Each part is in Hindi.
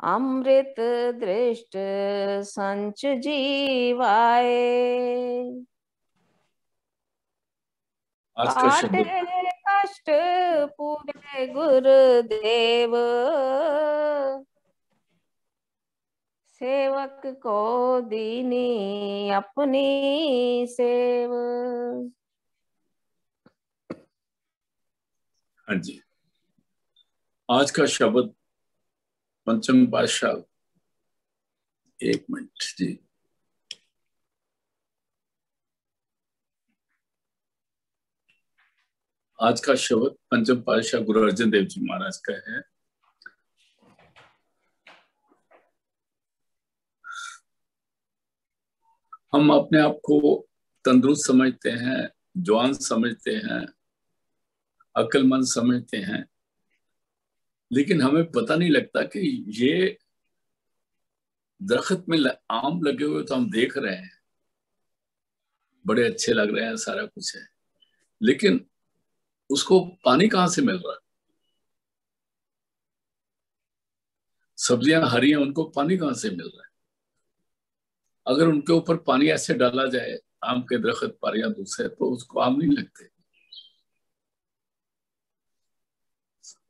अमृत दृष्ट संच जीवाए। काटे कष्ट पूरे गुरुदेव, सेवक को दीनी अपनी सेव। हाँ जी, आज का शब्द पंचम पातशाह। एक मिनट जी। आज का शब्द पंचम पातशाह गुरु अर्जन देव जी महाराज का है। हम अपने आप को तंदुरुस्त समझते हैं, जवान समझते हैं, अक्लमंद समझते हैं, लेकिन हमें पता नहीं लगता कि ये दरख्त में आम लगे हुए तो हम देख रहे हैं, बड़े अच्छे लग रहे हैं, सारा कुछ है, लेकिन उसको पानी कहाँ से मिल रहा है? सब्जियां हरी हैं, उनको पानी कहाँ से मिल रहा है? अगर उनके ऊपर पानी ऐसे डाला जाए, आम के दरख्त पर या दूसरे, तो उसको आम नहीं लगते।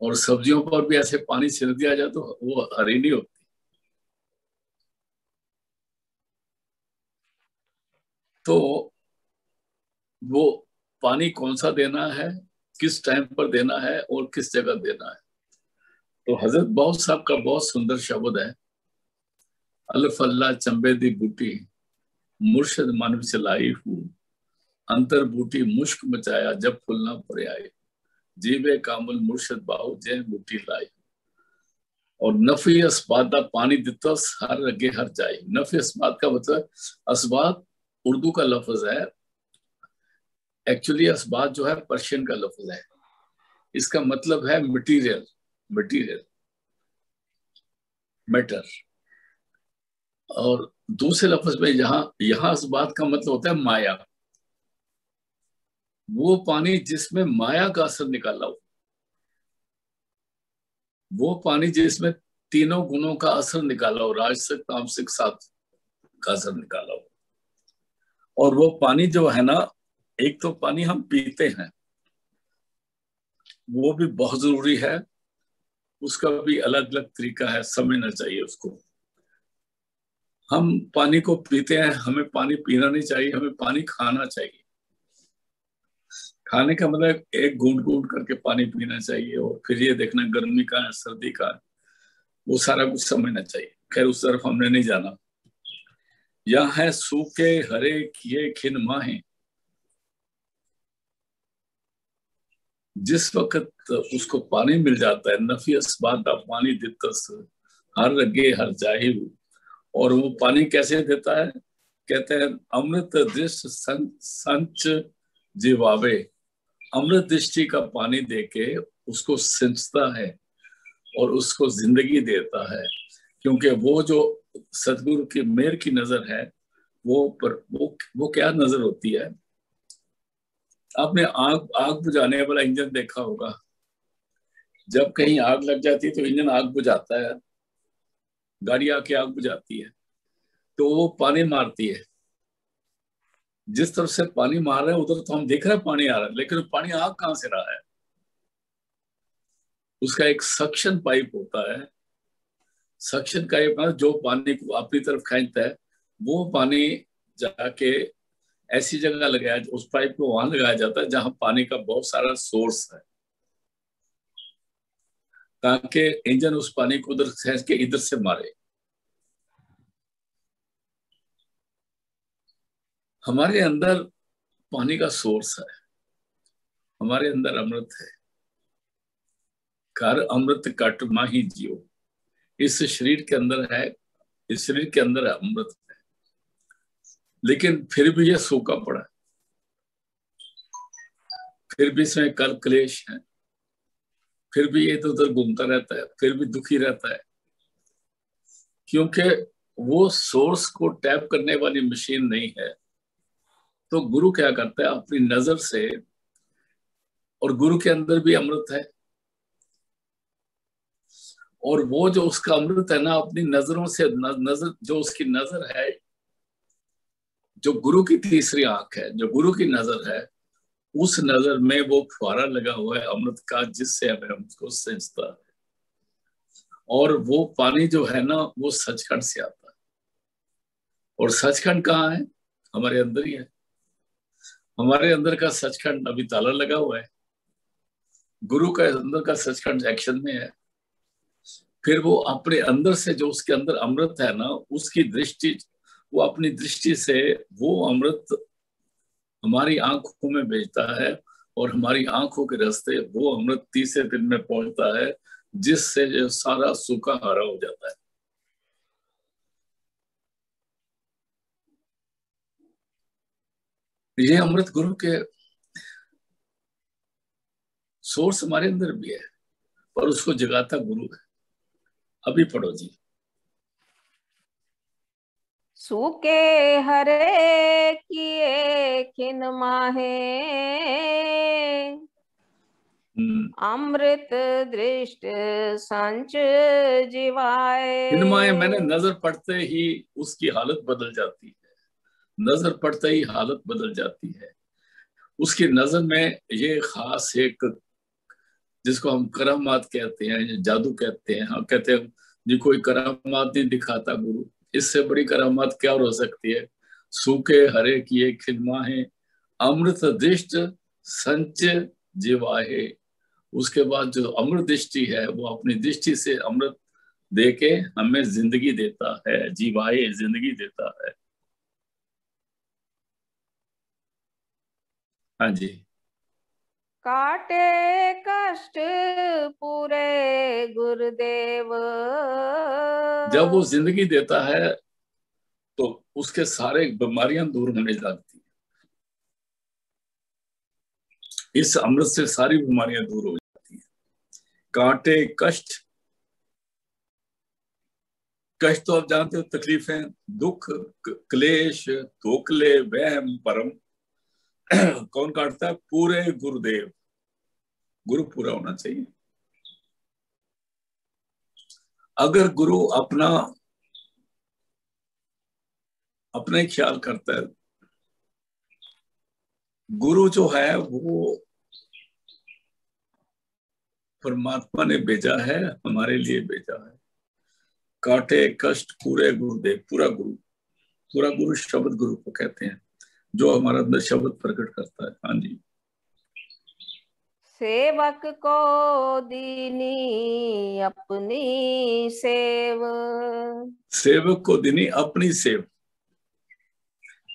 और सब्जियों पर भी ऐसे पानी छिड़क दिया जाए तो वो हरी नहीं होती। तो वो पानी कौन सा देना है, किस टाइम पर देना है और किस जगह देना है। तो हजरत बहुत साहब का बहुत सुंदर शब्द है, अल्फ अल्लाह चंबे दी बूटी मुर्शद मन चलाई हूँ, अंतर बूटी मुश्क मचाया जब फुलना पर आए, जीवे कामुल मुर्शद बाहु जय बूटी लाई। और नफी अस्बात दा पानी दिता हर अगे हर जाए। नफी अस्बात का मतलब, अस्बात उर्दू का लफ्ज है, एक्चुअली अस्बात जो है पर्शियन का लफ्ज है। इसका मतलब है मटीरियल, मटीरियल, मैटर। और दूसरे लफ्ज में यहाँ अस्बात का मतलब होता है माया। वो पानी जिसमें माया का असर निकाला हो, वो पानी जिसमें तीनों गुणों का असर निकाला हो, राजसिक तामसिक सात्विक का असर निकाला हो। और वो पानी जो है ना, एक तो पानी हम पीते हैं, वो भी बहुत जरूरी है, उसका भी अलग अलग तरीका है, समझना चाहिए उसको। हम पानी को पीते हैं, हमें पानी पीना नहीं चाहिए, हमें पानी खाना चाहिए। खाने का मतलब एक घूंट घूंट करके पानी पीना चाहिए, और फिर ये देखना गर्मी का है सर्दी का है, वो सारा कुछ समझना चाहिए। खैर उस तरफ हमने नहीं जाना। यहाँ है सूखे हरे किए खिन माहे, जिस वक्त उसको पानी मिल जाता है, नफी अस्बात पानी दितस हर रगे हर जाहि। और वो पानी कैसे देता है? कहते हैं अमृत दृष्ट संच जीवावे। अमृत दृष्टि का पानी देके उसको सिंचता है और उसको जिंदगी देता है। क्योंकि वो जो सतगुरु की मेहर की नजर है, वो क्या नजर होती है? आपने आग आग बुझाने वाला इंजन देखा होगा। जब कहीं आग लग जाती है तो इंजन आग बुझाता है, गाड़ी आके आग बुझाती है, तो वो पानी मारती है। जिस तरफ से पानी मार रहे हैं उधर तो हम देख रहे हैं पानी आ रहा है, लेकिन पानी आ कहां से रहा है? उसका एक सक्शन पाइप होता है। सक्शन पाइप जो पानी को अपनी तरफ खींचता है, वो पानी जाके ऐसी जगह लगाया, उस पाइप को वहां लगाया जाता है जहां पानी का बहुत सारा सोर्स है, ताकि इंजन उस पानी को उधर खींच के इधर से मारे। हमारे अंदर पानी का सोर्स है, हमारे अंदर अमृत है। कर अमृत कट माही जियो, इस शरीर के अंदर है, इस शरीर के अंदर है अमृत है, लेकिन फिर भी ये सूखा पड़ा है, फिर भी इसमें कल क्लेश है, फिर भी ये इधर उधर घूमता रहता है, फिर भी दुखी रहता है। क्योंकि वो सोर्स को टैप करने वाली मशीन नहीं है। तो गुरु क्या करता है अपनी नजर से, और गुरु के अंदर भी अमृत है, और वो जो उसका अमृत है ना, अपनी नजरों से नजर, जो उसकी नजर है, जो गुरु की तीसरी आंख है, जो गुरु की नजर है, उस नजर में वो फुहारा लगा हुआ है अमृत का, जिससे हमें हमको सिंचता है। और वो पानी जो है ना, वो सचखंड से आता है। और सचखंड कहाँ है? हमारे अंदर ही है। हमारे अंदर का सचखंड अभी ताला लगा हुआ है। गुरु का अंदर का सचखंड एक्शन में है। फिर वो अपने अंदर से, जो उसके अंदर अमृत है ना, उसकी दृष्टि, वो अपनी दृष्टि से वो अमृत हमारी आंखों में भेजता है, और हमारी आंखों के रास्ते वो अमृत तीसरे दिन में पहुंचता है, जिससे जो सारा सूखा हरा हो जाता है। ये अमृत गुरु के सोर्स हमारे अंदर भी है, पर उसको जगाता गुरु है। अभी पढ़ो जी। सूखे हरे किए खिन माहे, अमृत दृष्ट संच जीवाए। हिनमाए मैंने नजर पड़ते ही उसकी हालत बदल जाती है। नजर पड़ते ही हालत बदल जाती है। उसकी नजर में ये खास एक, जिसको हम करामात कहते हैं, जादू कहते हैं, हम कहते हैं जी कोई करामात नहीं दिखाता गुरु, इससे बड़ी करामात क्या हो सकती है? सूखे हरे किए खिलमाहे, अमृत दृष्ट संच जीवाहे। उसके बाद जो अमृत दृष्टि है, वो अपनी दृष्टि से अमृत दे के हमें जिंदगी देता है, जीवाए जिंदगी देता है। हाँ जी। काटे कष्ट पूरे गुरुदेव। जब वो जिंदगी देता है तो उसके सारे बीमारियां दूर होने लगती है। इस अमृत से सारी बीमारियां दूर हो जाती हैं। कांटे कष्ट, कष्ट तो आप जानते हो, तकलीफें, दुख, क्लेश, धोखले, वहम, परम। कौन काटता है? पूरे गुरुदेव। गुरु पूरा होना चाहिए। अगर गुरु अपना अपना ही ख्याल करता है, गुरु जो है वो परमात्मा ने भेजा है, हमारे लिए भेजा है। काटे कष्ट पूरे गुरुदेव, पूरा गुरु। पूरा गुरु शब्द गुरु को कहते हैं, जो हमारा अंदर शब्द प्रकट करता है। हाँ जी। सेवक को दीनी अपनी सेव। सेवक को दीनी अपनी सेव।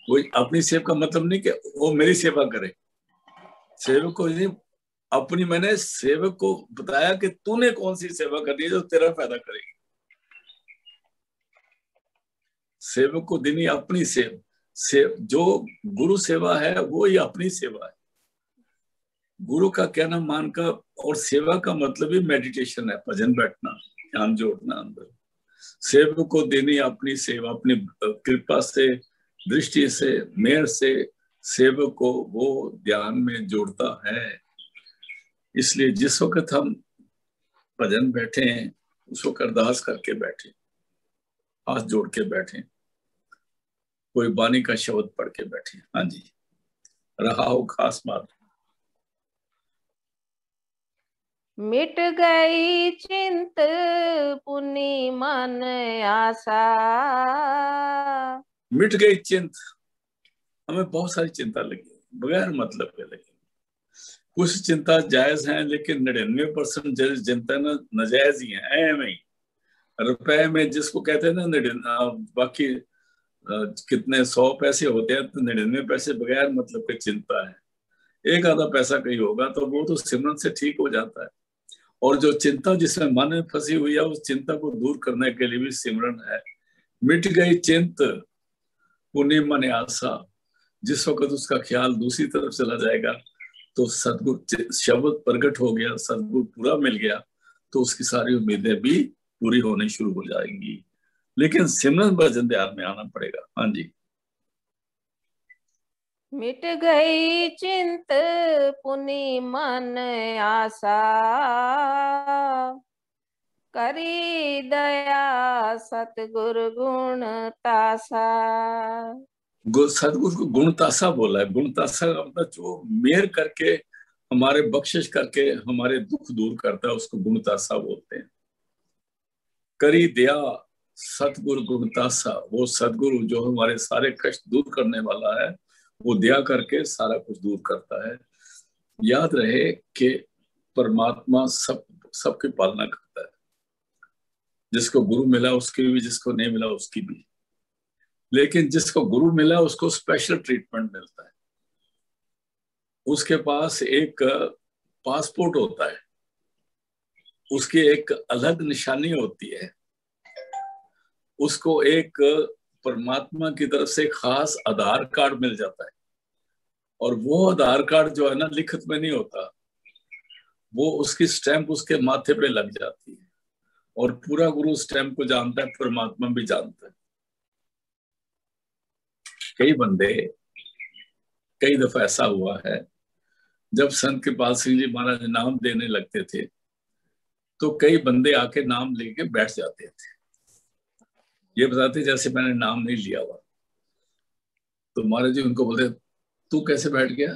वो अपनी सेव का मतलब नहीं कि वो मेरी सेवा करे। सेवक को दीनी अपनी, मैंने सेवक को बताया कि तूने कौन सी सेवा करनी है जो तेरा फायदा करेगी। सेवक को दीनी अपनी जो गुरु सेवा है वो ही अपनी सेवा है। गुरु का कहना मानकर, और सेवा का मतलब ही मेडिटेशन है, भजन बैठना, ध्यान जोड़ना अंदर। सेवक को देनी अपनी सेवा, अपनी कृपा से, दृष्टि से, मेहर से सेवक को वो ध्यान में जोड़ता है। इसलिए जिस वक्त हम भजन बैठे हैं, उस वक्त अरदास करके बैठे, हाथ जोड़ के बैठे, कोई बानी का शब्द पढ़ के बैठे। हाँ जी। रहा हो खास बात। मिट गई चिंत पुनि मन आशा। मिट गई चिंत, हमें बहुत सारी चिंता लगी बगैर मतलब के लगी। कुछ चिंता जायज हैं, लेकिन 99% चिंता ना नाजायज ही है। में ही रुपए में जिसको कहते हैं ना, बाकी कितने 100 पैसे होते हैं, तो 99 पैसे बगैर मतलब की चिंता है। एक आधा पैसा कहीं होगा तो वो तो सिमरन से ठीक हो जाता है। और जो चिंता जिसमें मन में फंसी हुई है, उस चिंता को दूर करने के लिए भी सिमरन है। मिट गई चिंत पुण्य मन आशा। जिस वक्त उसका ख्याल दूसरी तरफ चला जाएगा, तो सदगुरु शब्द प्रकट हो गया, सदगुरु पूरा मिल गया, तो उसकी सारी उम्मीदें भी पूरी होनी शुरू हो जाएंगी। लेकिन सिमरन भजन ध्यान में आना पड़ेगा। हाँ जी। मिट गई चिंत पुनि मन आशा। करी दया सतगुरु गुण तासा। सदगुरु को गुणतासा बोला है। गुणतासा का मतलब जो मेहर करके, हमारे बख्शिश करके हमारे दुख दूर करता है, उसको गुणतासा बोलते हैं। करी दया सतगुरु गुणतासा, वो सदगुरु जो हमारे सारे कष्ट दूर करने वाला है, वो दया करके सारा कुछ दूर करता है। याद रहे कि परमात्मा सबकी पालना करता है। जिसको गुरु मिला उसकी भी, जिसको नहीं मिला उसकी भी। लेकिन जिसको गुरु मिला उसको स्पेशल ट्रीटमेंट मिलता है। उसके पास एक पासपोर्ट होता है, उसकी एक अलग निशानी होती है, उसको एक परमात्मा की तरफ से खास आधार कार्ड मिल जाता है। और वो आधार कार्ड जो है ना, लिखित में नहीं होता, वो उसकी स्टैंप उसके माथे पे लग जाती है। और पूरा गुरु स्टैंप को जानता है, परमात्मा भी जानता है। कई दफा ऐसा हुआ है, जब संत कृपाल सिंह जी महाराज नाम देने लगते थे, तो कई बंदे आके नाम लेके बैठ जाते थे। ये बताते जैसे मैंने नाम नहीं लिया हुआ। तो महाराज जी उनको बोलते, तू कैसे बैठ गया?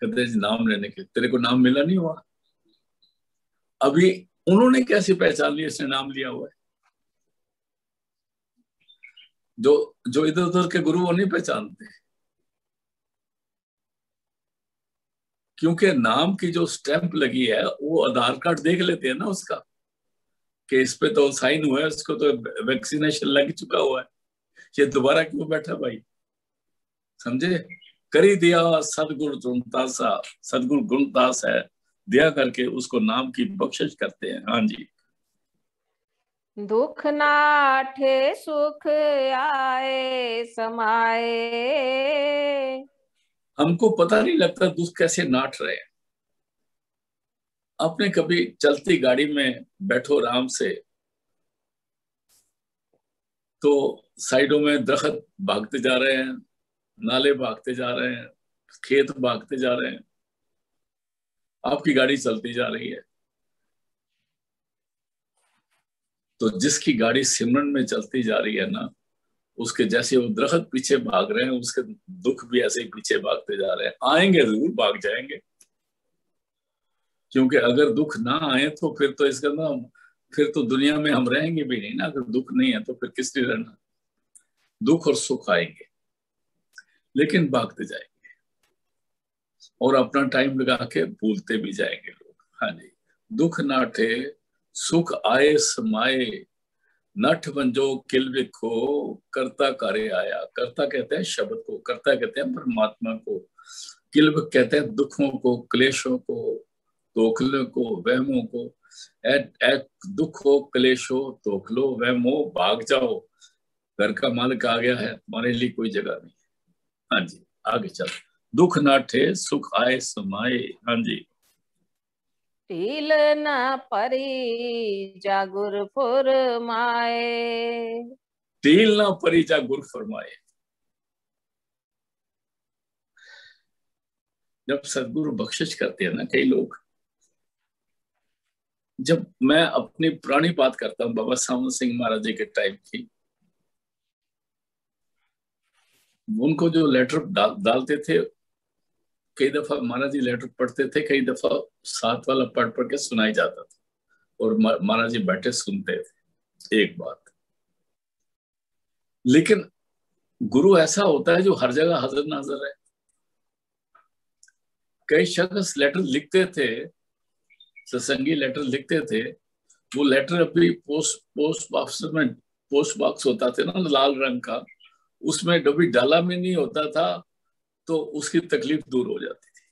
कहते जी नाम लेने के, तेरे को नाम मिला नहीं हुआ। अभी उन्होंने कैसे पहचान लिया इसने नाम लिया हुआ है? जो इधर उधर के गुरु वो नहीं पहचानते, क्योंकि नाम की जो स्टैंप लगी है वो आधार कार्ड देख लेते हैं ना उसका, कि इस पे तो साइन हुआ है, उसको तो वैक्सीनेशन लग चुका हुआ है, ये दोबारा क्यों बैठा भाई? समझे? करी दिया सदगुरु गुणतासा, सदगुरु गुणतास है, दया करके उसको नाम की बख्शिश करते हैं। हाँ जी। दुख नाठे सुख आए समाए। हमको पता नहीं लगता दुख कैसे नाट रहे हैं। आपने कभी चलती गाड़ी में बैठो आराम से, तो साइडों में दरख्त भागते जा रहे हैं, नाले भागते जा रहे हैं, खेत भागते जा रहे हैं, आपकी गाड़ी चलती जा रही है। तो जिसकी गाड़ी सिमरन में चलती जा रही है ना, उसके जैसे वो दरख्त पीछे भाग रहे हैं, उसके दुख भी ऐसे ही पीछे भागते जा रहे हैं। आएंगे जरूर, भाग जाएंगे। क्योंकि अगर दुख ना आए तो फिर तो इसका ना, फिर तो दुनिया में हम रहेंगे भी नहीं ना। अगर दुख नहीं है तो फिर किस लिए रहना? दुख और सुख आएंगे, लेकिन भागते जाएंगे और अपना टाइम लगा के भूलते भी जाएंगे लोग। हाँ जी। दुख नाठे सुख आए समाए, नठ बंजो किल विखो, कर्ता कार्य आया। कर्ता कहते हैं शब्द को, कर्ता कहते हैं परमात्मा को, किल कहते हैं दुखों को, क्लेशों को, तोखलों को, वहमों को। दुख हो, क्लेश हो, तोखलो, वहम हो, भाग जाओ। घर का मालिक आ गया है, तुम्हारे लिए कोई जगह नहीं। हाँ जी, आगे चल। दुख नाठे सुख आए समाए। हाँ जी। टील न परी जागुर फुरमाए। टील ना परी जा गुर फरमाए। जब सदगुरु बख्शिश करते हैं ना कई लोग, जब मैं अपनी पुरानी बात करता हूँ बाबा सावन सिंह महाराज जी के टाइम की, उनको जो लेटर डालते थे, कई दफा महाराज जी लेटर पढ़ते थे, कई दफा साथ वाला पढ़ पढ़ के सुनाई जाता था और महाराज जी बैठे सुनते थे एक बात। लेकिन गुरु ऐसा होता है जो हर जगह हाजिर नाजिर है। कई शख्स लेटर लिखते थे, सत्संगी लेटर लिखते थे, वो लेटर अभी पोस्ट बॉक्स में, पोस्ट बॉक्स होता था ना लाल रंग का, उसमें कभी डाला में नहीं होता था, तो उसकी तकलीफ दूर हो जाती थी।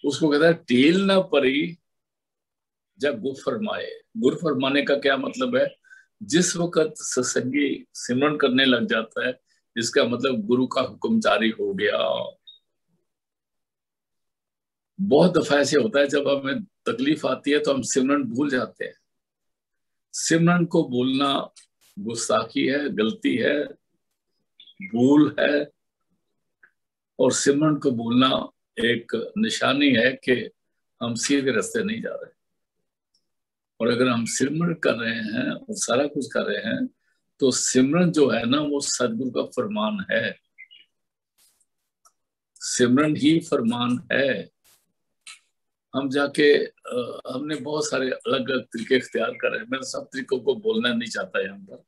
उसको कहता है टील ना परी जब गुर फरमाए। गुर फरमाने का क्या मतलब है? जिस वक्त सत्संगी सिमरन करने लग जाता है, इसका मतलब गुरु का हुक्म जारी हो गया। बहुत दफा ऐसे होता है जब हमें तकलीफ आती है तो हम सिमरन भूल जाते हैं। सिमरन को भूलना गुस्ताखी है, गलती है, भूल है। और सिमरन को भूलना एक निशानी है कि हम सीधे रास्ते नहीं जा रहे। और अगर हम सिमरन कर रहे हैं और सारा कुछ कर रहे हैं, तो सिमरन जो है ना वो सदगुरु का फरमान है। सिमरन ही फरमान है। हम जाके हमने बहुत सारे अलग अलग तरीके इख्तियार कर रहे हैं। मैं सब तरीकों को बोलना नहीं चाहता यहाँ पर।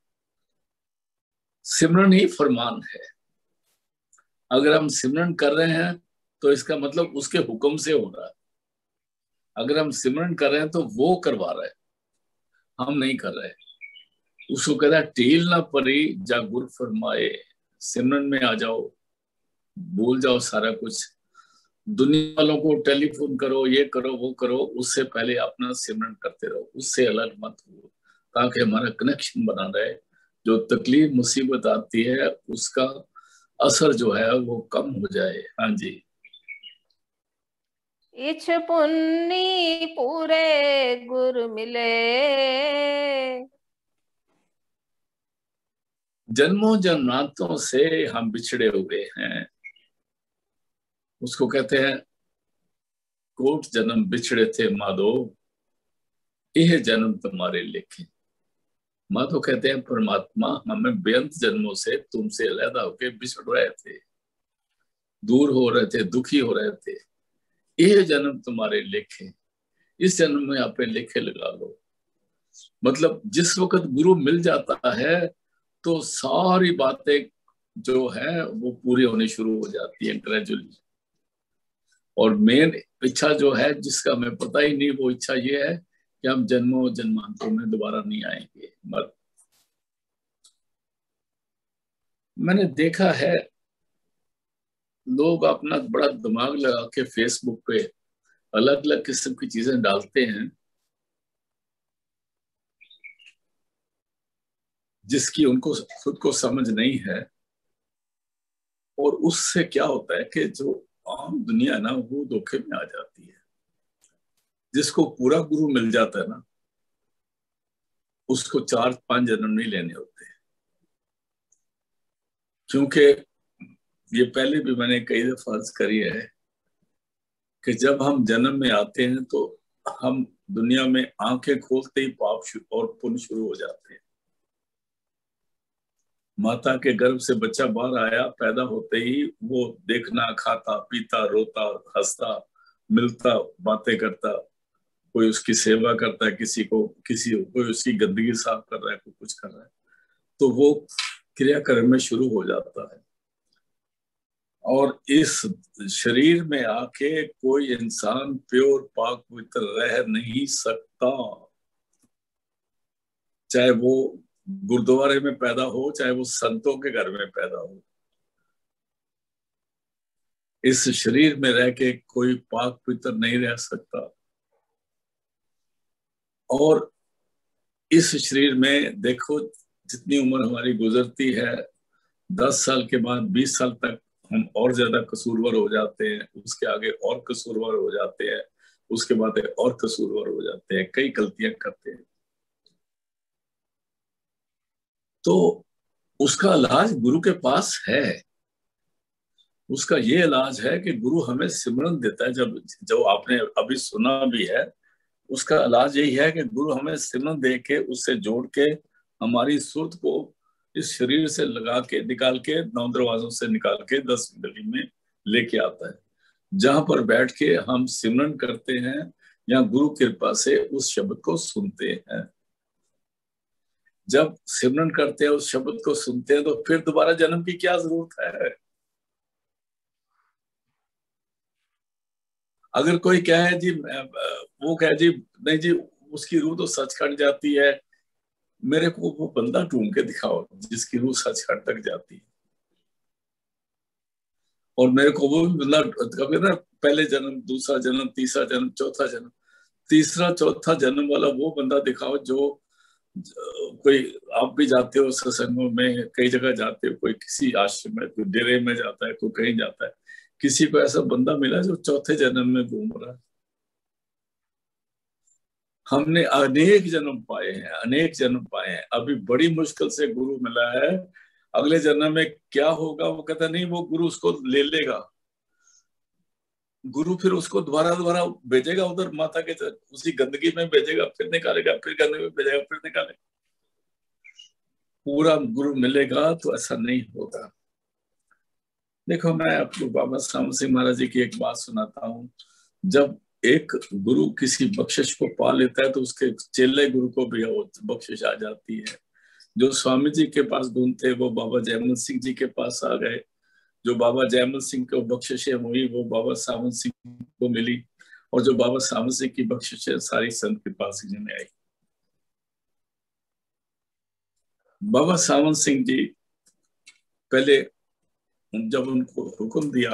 सिमरन ही फरमान है। अगर हम सिमरन कर रहे हैं तो इसका मतलब उसके हुक्म से हो रहा है। अगर हम सिमरन कर रहे हैं तो वो करवा रहा है, हम नहीं कर रहे। उसको कहता है टील ना परी जा गुर फरमाए। सिमरन में आ जाओ, भूल जाओ सारा कुछ। दुनिया वालों को टेलीफोन करो, ये करो वो करो, उससे पहले अपना सिमरन करते रहो, उससे अलग मत हो, ताकि हमारा कनेक्शन बना रहे। जो तकलीफ मुसीबत आती है उसका असर जो है वो कम हो जाए। हाँ जी। इछ पुन्नी पूरे गुर मिले। जन्मों जन्मांतों से हम बिछड़े हुए हैं। उसको कहते हैं कोट जन्म बिछड़े थे माधो, यह जन्म तुम्हारे लेखे। माधो कहते हैं परमात्मा हमें बेअंत जन्मों से तुमसे अलहदा होकर बिछड़ रहे थे, दूर हो रहे थे, दुखी हो रहे थे। यह जन्म तुम्हारे लेखे, इस जन्म में आप लेखे लगा लो। मतलब जिस वक्त गुरु मिल जाता है तो सारी बातें जो है वो पूरी होनी शुरू हो जाती है ग्रेजुअली। और मेन इच्छा जो है जिसका हमें पता ही नहीं, वो इच्छा ये है कि हम जन्मों जन्मांतरों में दोबारा नहीं आएंगे। मर मैंने देखा है लोग अपना बड़ा दिमाग लगा के फेसबुक पे अलग अलग किस्म की चीजें डालते हैं जिसकी उनको खुद को समझ नहीं है। और उससे क्या होता है कि जो आम दुनिया ना वो धोखे में आ जाती है। जिसको पूरा गुरु मिल जाता है ना उसको 4-5 जन्म नहीं लेने होते। क्योंकि ये पहले भी मैंने कई दफा अर्ज करी है कि जब हम जन्म में आते हैं तो हम दुनिया में आंखें खोलते ही पाप और पुण्य शुरू हो जाते हैं। माता के गर्भ से बच्चा बाहर आया, पैदा होते ही वो देखना, खाता, पीता, रोता, हंसता, मिलता, बातें करता, कोई उसकी सेवा करता है, कोई उसकी गंदगी साफ कर रहा है, कोई कुछ कर रहा है, तो वो क्रियाक्रम में शुरू हो जाता है। और इस शरीर में आके कोई इंसान प्योर पाक पवित्र रह नहीं सकता, चाहे वो गुरुद्वारे में पैदा हो, चाहे वो संतों के घर में पैदा हो। इस शरीर में रह के कोई पाक पवित्र नहीं रह सकता। और इस शरीर में देखो जितनी उम्र हमारी गुजरती है, 10 साल के बाद 20 साल तक हम और ज्यादा कसूरवर हो जाते हैं, उसके आगे और कसूरवर हो जाते हैं, उसके बाद और कसूरवर हो जाते हैं, कई गलतियां करते हैं। तो उसका इलाज गुरु के पास है। उसका ये इलाज है कि गुरु हमें सिमरन देता है। जब जो आपने अभी सुना भी है, उसका इलाज यही है कि गुरु हमें सिमरन दे के उससे जोड़ के हमारी सुरत को इस शरीर से लगा के निकाल के 9 दरवाजों से निकाल के 10 गली में लेके आता है, जहां पर बैठ के हम सिमरन करते हैं या गुरु कृपा से उस शब्द को सुनते हैं। जब सिमरन करते हैं, उस शब्द को सुनते हैं, तो फिर दोबारा जन्म की क्या जरूरत है। अगर कोई कहे जी, वो कहे जी नहीं जी उसकी रूह तो सचखंड जाती है, मेरे को वो बंदा ढूंढ के दिखाओ जिसकी रूह सचखंड तक जाती है। और मेरे को वो बंदा कभी ना पहले जन्म, दूसरा जन्म, तीसरा जन्म, चौथा जन्म, तीसरा चौथा जन्म वाला वो बंदा दिखाओ जो कोई, आप भी जाते हो सत्संगों में, कई जगह जाते हो, कोई किसी आश्रम में, कोई डेरे में जाता है, कोई कहीं जाता है, किसी को ऐसा बंदा मिला जो चौथे जन्म में घूम रहा है। हमने अनेक जन्म पाए हैं, अनेक जन्म पाए हैं, अभी बड़ी मुश्किल से गुरु मिला है। अगले जन्म में क्या होगा वो कहता नहीं, वो गुरु उसको ले लेगा। गुरु फिर उसको दोबारा दोबारा भेजेगा उधर माता के उसी गंदगी में भेजेगा, फिर निकालेगा, फिर गंदगी में भेजेगा, फिर निकालेगा। पूरा गुरु मिलेगा तो ऐसा नहीं होगा। देखो, मैं आपको बाबा सामन सिंह महाराज जी की एक बात सुनाता हूँ। जब एक गुरु किसी बख्शिश को पा लेता है तो उसके चेले गुरु को भी बख्शिश आ जाती है। जो स्वामी जी के पास गुण थे वो बाबा जयमल सिंह जी के पास आ गए। जो बाबा जयमल सिंह को बख्शिशें हुई वो बाबा सावन सिंह को मिली, और जो बाबा सावन सिंह की बख्शिशें सारी संत के पास ही में आई। बाबा सावन सिंह जी पहले जब उनको हुक्म दिया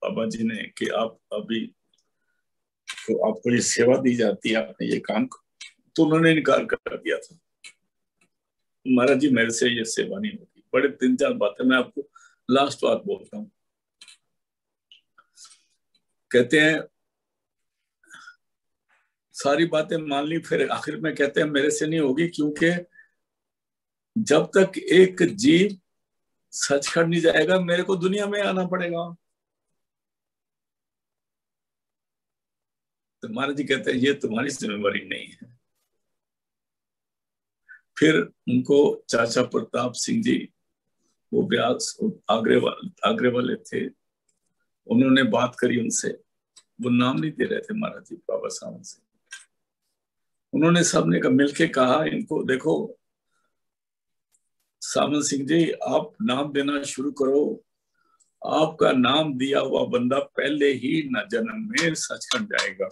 बाबा जी ने कि आप अभी तो आपको ये सेवा दी जाती है, आपने ये काम, तो उन्होंने इनकार कर दिया था। महाराज जी मेरे से ये सेवा नहीं होगी। बड़े 3-4 बातें मैं आपको लास्ट बात बोलता हूँ। कहते हैं सारी बातें मान ली, फिर आखिर में कहते हैं मेरे से नहीं होगी, क्योंकि जब तक एक जीव सचखंड नहीं जाएगा मेरे को दुनिया में आना पड़ेगा। तो महाराज जी कहते हैं ये तुम्हारी जिम्मेवारी नहीं है। फिर उनको चाचा प्रताप सिंह जी, वो ब्यास आगरे वाले थे, उन्होंने बात करी उनसे। वो नाम नहीं दे रहे थे महाराज जी बाबा सावन सिंह। उन्होंने सबने का मिलके कहा इनको, देखो सावन सिंह जी आप नाम देना शुरू करो। आपका नाम दिया हुआ बंदा पहले ही न जन्म में सचखंड जाएगा।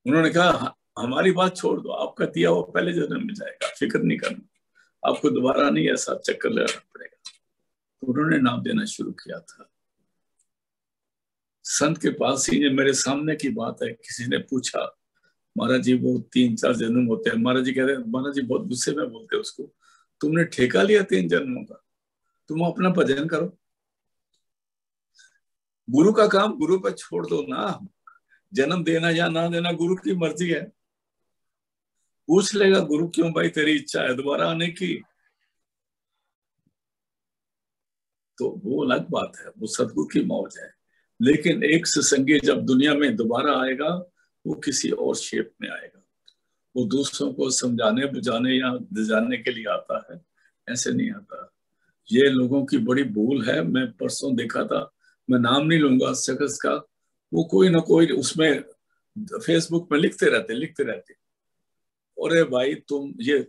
उन्होंने कहा हमारी बात छोड़ दो, आपका दिया हुआ पहले जन्म में जाएगा, फिक्र नहीं करना, आपको दोबारा नहीं ऐसा चक्कर लेना पड़ेगा। तो उन्होंने नाम देना शुरू किया था। संत के पास ही मेरे सामने की बात है, किसी ने पूछा महाराज जी वो 3-4 जन्म होते हैं। महाराज जी कह रहे हैं, महाराज जी बहुत गुस्से में बोलते हैं उसको, तुमने ठेका लिया 3 जन्मों का, तुम अपना भजन करो, गुरु का काम गुरु पर छोड़ दो ना। जन्म देना या ना देना गुरु की मर्जी है। पूछ लेगा गुरु क्यों भाई तेरी इच्छा है दोबारा आने की, तो वो अलग बात है, वो सदगुरु की मौज है। लेकिन एक सत्संगी जब दुनिया में दोबारा आएगा वो किसी और शेप में आएगा। वो दूसरों को समझाने बुझाने या दिलाने के लिए आता है, ऐसे नहीं आता। ये लोगों की बड़ी भूल है। मैं परसों देखा था, मैं नाम नहीं लूंगा शख्स का, वो कोई ना कोई उसमें फेसबुक में लिखते रहते। अरे भाई तुम ये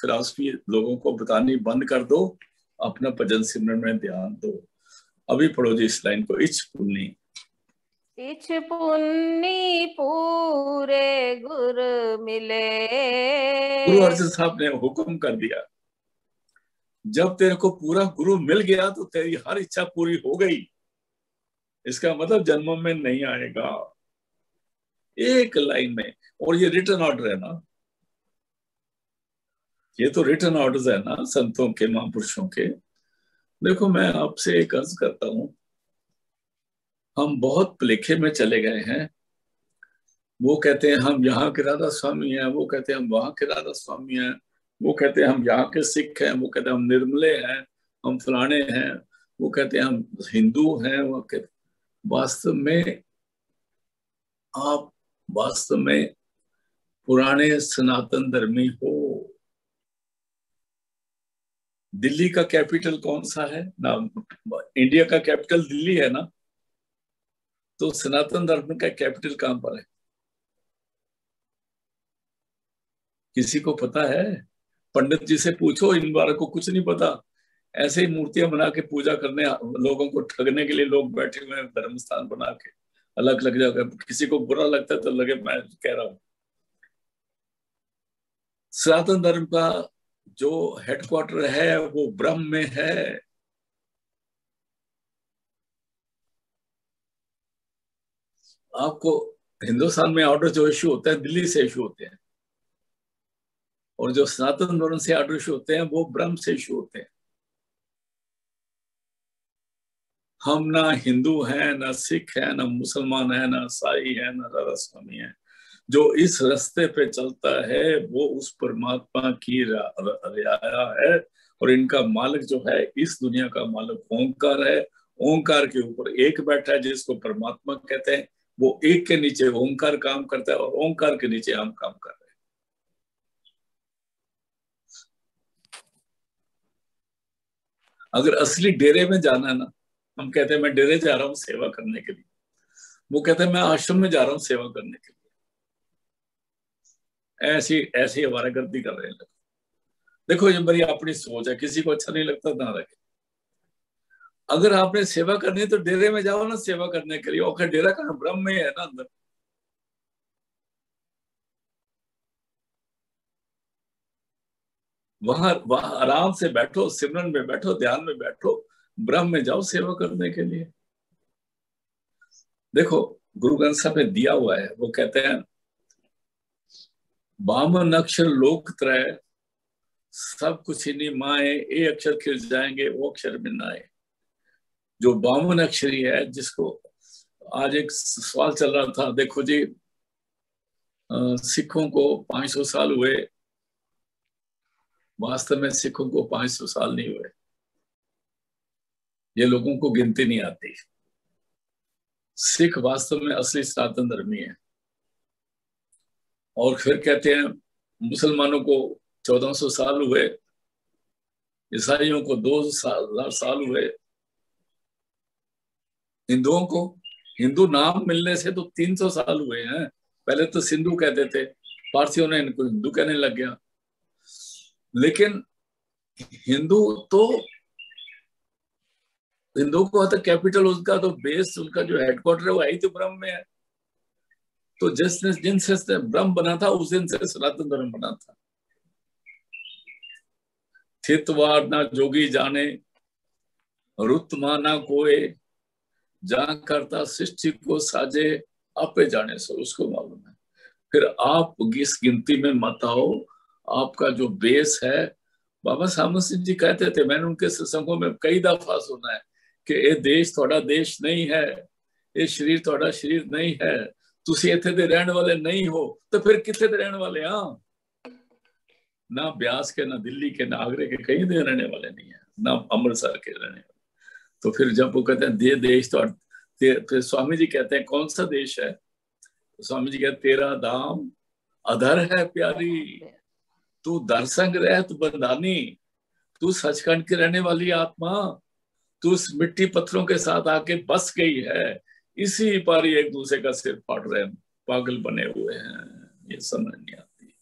फिलॉसफी लोगों को बतानी बंद कर दो, अपना भजन सिमरन में ध्यान दो। अभी पढ़ो जी इस लाइन को, इच पुन्नी पूरे गुरु मिले। गुरु अर्जन साहब ने हुक्म कर दिया, जब तेरे को पूरा गुरु मिल गया तो तेरी हर इच्छा पूरी हो गई। इसका मतलब जन्म में नहीं आएगा, एक लाइन में। और ये रिटर्न ऑर्डर है ना, ये तो रिटर्न ऑर्डर्स है ना संतों के, महापुरुषों के। देखो मैं आपसे एक अर्ज करता हूं, हम बहुत भुलेखे में चले गए हैं। वो कहते हैं हम यहाँ के राधा स्वामी हैं, वो कहते हैं हम वहां के राधा स्वामी हैं, वो कहते हैं हम यहाँ के सिख हैं, वो कहते हैं हम निर्मले हैं, हम फलाने हैं, वो कहते हैं हम हिंदू हैं, वो कहते वास्तव में आप वास्तव में पुराने सनातन धर्मी हो। दिल्ली का कैपिटल कौन सा है ना? इंडिया का कैपिटल दिल्ली है ना, तो सनातन धर्म का कैपिटल कहां पर है? किसी को पता है? पंडित जी से पूछो, इन बार को कुछ नहीं पता। ऐसे ही मूर्तियां बना के पूजा करने, लोगों को ठगने के लिए लोग बैठे हुए हैं धर्म स्थान बना के अलग अलग जगह। किसी को बुरा लगता है तो लगे, मैं कह रहा हूं सनातन धर्म का जो हेडक्वार्टर है वो ब्रह्म में है। आपको हिंदुस्तान में ऑर्डर जो इश्यू होता है दिल्ली से इश्यू होते हैं, और जो सनातन धर्म से ऑर्डर इश्यू होते हैं वो ब्रह्म से इश्यू होते हैं। हम ना हिंदू हैं, ना सिख हैं, ना मुसलमान हैं, ना ईसाई हैं, ना राधा स्वामी हैं। जो इस रास्ते पे चलता है वो उस परमात्मा की रियाया है, और इनका मालिक जो है, इस दुनिया का मालिक ओंकार है। ओंकार के ऊपर एक बैठा है जिसको परमात्मा कहते हैं। वो एक के नीचे ओंकार काम करता है और ओंकार के नीचे हम काम कर रहे हैं। अगर असली डेरे में जाना है ना, हम कहते हैं मैं डेरे जा रहा हूँ सेवा करने के लिए, वो कहते हैं मैं आश्रम में जा रहा हूँ सेवा करने के लिए। ऐसी ऐसी आवारागर्दी कर रहे हैं लोग। देखो ये मेरी अपनी सोच है, किसी को अच्छा नहीं लगता ना रखे। अगर आपने सेवा करनी है तो डेरे में जाओ ना सेवा करने के लिए। और डेरा कहाँ, ब्रह्म में है ना अंदर। वहां आराम से बैठो, सिमरन में बैठो, ध्यान में बैठो, ब्रह्म में जाओ सेवा करने के लिए। देखो गुरु ग्रंथ साहब में दिया हुआ है, वो कहते हैं बामन अक्षर लोक त्रय, सब कुछ इन्हीं माए, ए अक्षर खिल जाएंगे वो अक्षर में ना आए। जो बामन अक्षरी है, जिसको आज एक सवाल चल रहा था, देखो जी सिखों को 500 साल हुए, वास्तव में सिखों को 500 साल नहीं हुए। ये लोगों को गिनती नहीं आती। सिख वास्तव में असली सनातन धर्मी है। और फिर कहते हैं मुसलमानों को 1400 साल हुए, ईसाइयों को 2000 साल हुए, हिंदुओं को, हिंदू नाम मिलने से तो 300 साल हुए हैं। पहले तो सिंधु कहते थे, पारसियों ने इनको हिंदू कहने लग गया। लेकिन हिंदू तो, हिंदू को तो कैपिटल, उसका तो बेस, उनका जो हेडक्वार्टर है वो आई तो ब्रह्म में है। तो जिन से ब्रह्म बना था उस दिन से सनातन धर्म बना था। थितवार ना जोगी जाने, रुत माना कोए, जहां करता सृष्टि को साजे, आपे जाने सो उसको मालूम है। फिर आप इस गिनती में मत आओ। आपका जो बेस है, बाबा सामन सिंह जी कहते थे, मैंने उनके सत्संगों में कई दफा सुना है कि ये देश थोड़ा देश नहीं है, ये शरीर थोड़ा शरीर नहीं है, तुसी इत्थे दे रहने वाले नहीं हो। तो फिर कितने दे रहने वाले? हाँ, ना ब्यास के, ना दिल्ली के, ना आगरे के, कहीं दे रहने वाले नहीं है, ना अमृतसर के रहने वाले। तो फिर जब वो कहते हैं दे देश तो, फिर स्वामी जी कहते हैं कौन सा देश है? स्वामी जी कहते तेरा धाम अधर है प्यारी, तू दर संग रह तू बंदानी, तू सचखंड की रहने वाली आत्मा, तू उस मिट्टी पत्थरों के साथ आके बस गई है। इसी पर एक दूसरे का सिर फाड़ रहे हैं, पागल बने हुए हैं। ये समझ नहीं आती।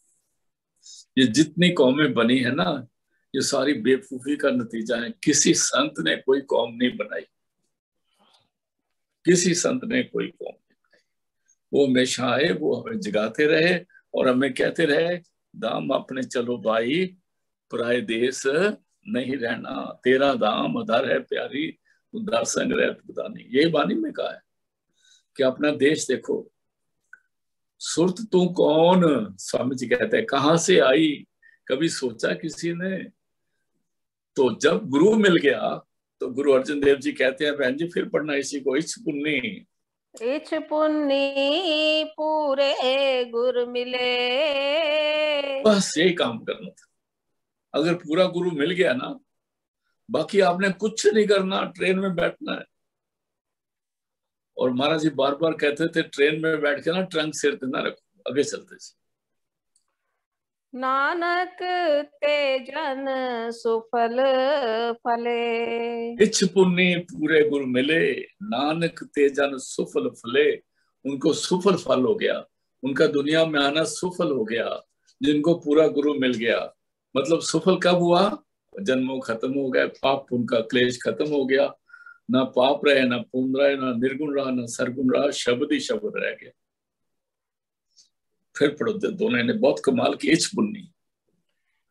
ये जितनी कौमें बनी है ना, ये सारी बेवकूफी का नतीजा है। किसी संत ने कोई कौम नहीं बनाई, किसी संत ने कोई कौम नहीं बनाई। वो हमेशा आए, वो हमें जगाते रहे और हमें कहते रहे दाम अपने चलो भाई, पराए देश नहीं रहना, तेरा दाम अधर है प्यारी, उधर संग रह पता नहीं। ये वाणी में कहा है कि अपना देश देखो। सुरत तू कौन, स्वामी जी कहते हैं, कहां से आई, कभी सोचा किसी ने? तो जब गुरु मिल गया तो गुरु अर्जन देव जी कहते हैं, बहन जी फिर पढ़ना इसी को, इच्छ पुन्नी, इच्छ पुन्नी पूरे गुरु मिले। बस यही काम करना था। अगर पूरा गुरु मिल गया ना, बाकी आपने कुछ नहीं करना, ट्रेन में बैठना है। और महाराज जी बार बार कहते थे ट्रेन में बैठ के ना ट्रंक सिर पे ना रखो, आगे चलते थे। नानक ते जन सुफल फले, इच्छ पुन्नी पूरे गुरु मिले, नानक ते जन सुफल फले। उनको सुफल फल हो गया, उनका दुनिया में आना सुफल हो गया, जिनको पूरा गुरु मिल गया। मतलब सुफल कब हुआ? जन्मों खत्म हो गए, पाप उनका क्लेश खत्म हो गया, ना पाप रहे, ना पुण्य रहे, ना निर्गुण रहा, ना सरगुण रहा, शब्द ही शब्द रह गया। फिर पढ़ो दोनों ने बहुत कमाल की। इच्छ पुन्नी,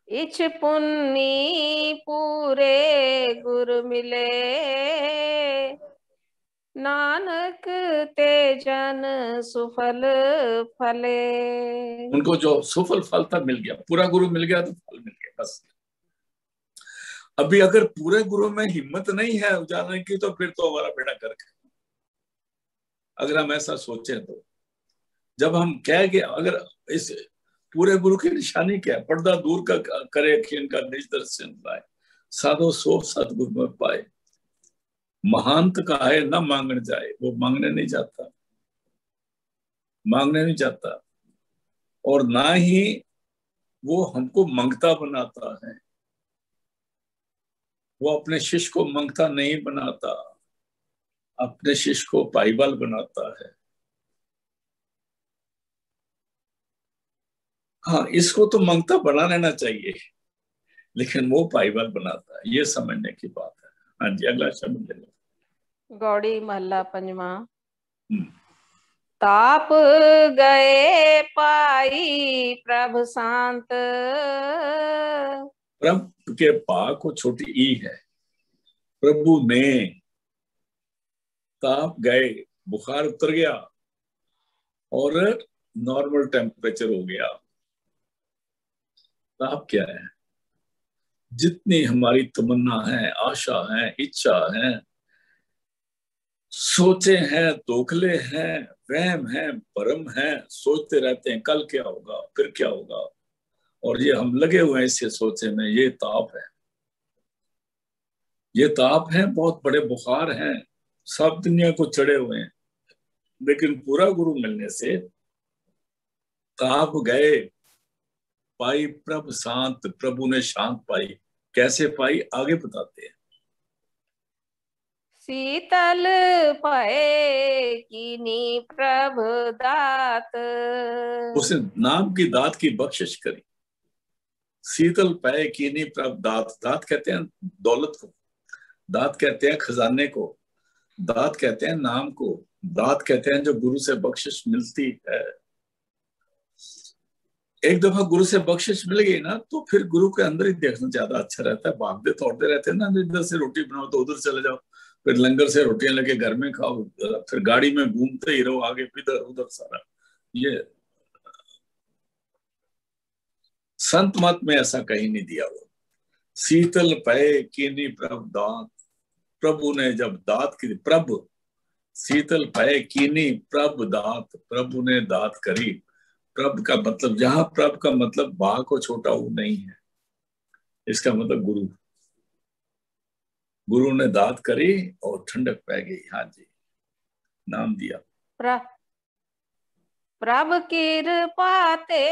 इच्छ पुन्नी पूरे गुरु मिले, नानक ते जन सुफल फले। उनको जो सुफल फल था मिल गया, पूरा गुरु मिल गया तो फल मिल गया बस। अभी अगर पूरे गुरु में हिम्मत नहीं है जाने की तो फिर तो हमारा बेड़ा गर्क है। अगर हम ऐसा सोचें तो, जब हम कह गए अगर इस पूरे गुरु की निशानी क्या है? पर्दा दूर का करे, इनका निज दर्शन लाए। साधो सो सतगुरु में पाए। महांत का है ना मांगने जाए, वो मांगने नहीं जाता, मांगने नहीं जाता, और ना ही वो हमको मंगता बनाता है। वो अपने शिष्य को मंगता नहीं बनाता, अपने शिष्य को पाईवाल बनाता है। हाँ, इसको तो मंगता बना लेना चाहिए, लेकिन वो पाईवाल बनाता है, ये समझने की बात है। हाँ जी, अगला शब्द ले लो। गौड़ी महला पंजवा। हम्म। ताप गए पाई प्रभ शांत। प्रभु के पा को छोटी ई है। प्रभु ने, ताप गए, बुखार उतर गया और नॉर्मल टेम्परेचर हो गया। ताप क्या है? जितनी हमारी तमन्ना है, आशा है, इच्छा है, सोचे हैं, तोखले हैं, वहम है, भरम है, सोचते रहते हैं कल क्या होगा, फिर क्या होगा, और ये हम लगे हुए हैं इससे सोचे में। ये ताप है, ये ताप है, बहुत बड़े बुखार हैं, सब दुनिया को चढ़े हुए हैं। लेकिन पूरा गुरु मिलने से ताप गए, पाई प्रभ शांत, प्रभु ने शांत पाई। कैसे पाई आगे बताते हैं। शीतल पए कीनी प्रभ दात। उसने नाम की दात की बख्शिश करी। शीतल पै कीनी प्रभ दात, दात कहते हैं दौलत को, दात कहते हैं खजाने को, दात कहते हैं नाम को, दात कहते हैं जो गुरु से बख्शिश मिलती है। एक दफा गुरु से बख्शिश मिल गई ना, तो फिर गुरु के अंदर ही देखना ज्यादा अच्छा रहता है। भागते दौड़ते रहते हैं ना, इधर से रोटी बनाओ तो उधर चले जाओ, फिर लंगर से रोटियां लेके घर में खाओ, फिर गाड़ी में घूमते ही रहो आगे इधर उधर सारा। ये संत मत में ऐसा कहीं नहीं दिया हुआ। शीतल पय कीनी प्रभ दात, प्रभु ने जब दात की, प्रभ शीतल पय कीनी प्रभ दात, प्रभु ने दात करी। प्रभ का मतलब, जहां प्रभ का मतलब बा को छोटा वो नहीं है, इसका मतलब गुरु, गुरु ने दात करी और ठंडक पै गई। हाँ जी, नाम दिया। प्र प्रभ कृपाते